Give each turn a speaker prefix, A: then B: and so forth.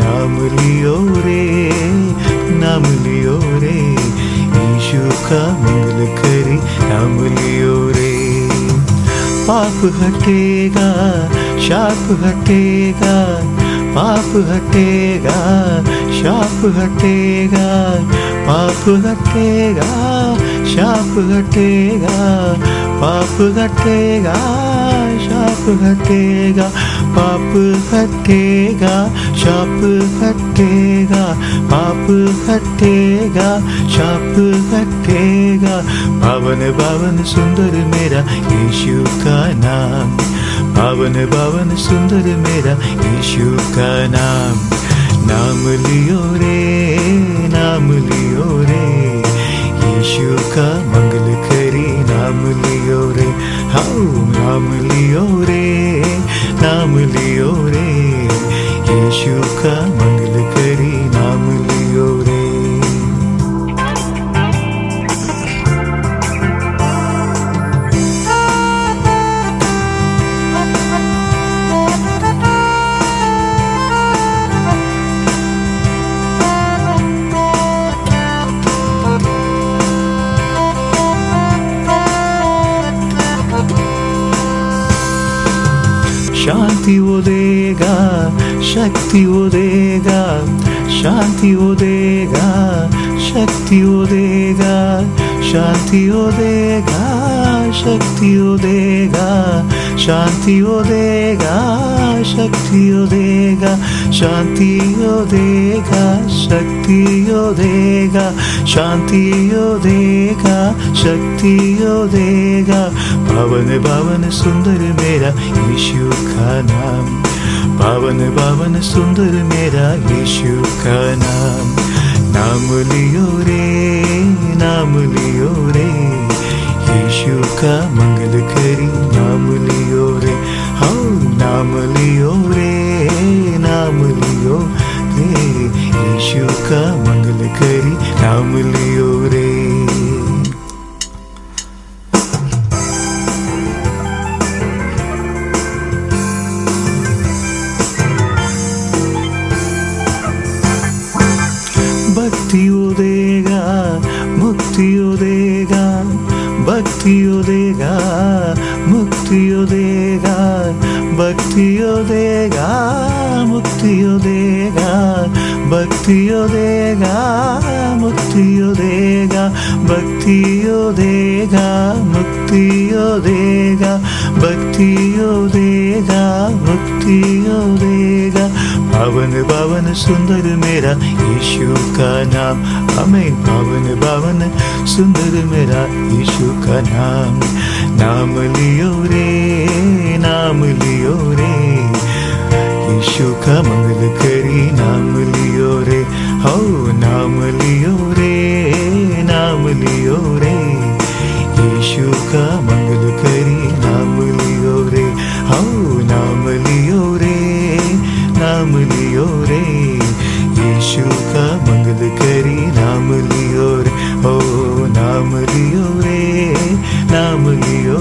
A: नाम लियो रे, नाम लियो रे, यीशु का मंगल करी नाम लियो रे। पाप हटेगा, शाप हटेगा, पाप हटेगा, शाप हटेगा, पाप हटेगा, शाप हटेगा, पाप हटेगा, शाप हटेगा, पाप हटेगा, शाप हटेगा, पाप हटेगा, शाप हटेगा। पावन पावन सुंदर मेरा यीशु का नाम, पावन पावन सुंदर मेरा यीशु का नाम। नाम लियो रे, नाम लियो रे, यीशु का मंगल करी नाम लियो रे। हाउ नाम लियो रे, नाम लियो रे, यीशु का मंगल करी नाम लियो रे। शांति वो देगा, शक्ति वो देगा, शांति वो देगा, शक्ति वो देगा, शांति वो देगा, शक्ति वो देगा, शांति वो देगा, शक्ति वो देगा, शांति वो देगा, शक्ति वो देगा, शांति वो देगा, शक्ति वो देगा। पावन पावन सुंदर मेरा यीशु का नाम, पावन पावन सुंदर मेरा यीशु का नाम। नाम लियो रे, नाम लियो रे, यीशु का मंगल करी नाम लियो रे। हाँ नाम लियो रे, नाम लियो रे, यीशु का मंगल करी नाम लियो रे। भक्ति वो देगा, मुक्ति वो देगा, भक्ति वो देगा, मुक्ति वो देगा, भक्ति वो देगा, मुक्ति वो देगा, भक्ति वो देगा, मुक्ति वो देगा, भक्ति वो देगा, मुक्ति वो देगा, भक्ति वो देगा, मुक्ति वो देगा। पावन पावन सुंदर मेरा यीशु का नाम, आमीन। पावन पावन सुंदर मेरा यीशु का नाम। नाम लियो रे, नाम लियो रे, यीशु का मंगल करी नाम लियो रे। हो नाम लियो रे, नाम लियो रे, यीशु का मंगल करी नाम लियो रे। हो नाम लियो रे, नाम लियो रे, यीशु का मंगल करी नाम लियो रे। ओ नाम लियो रे, नाम लियो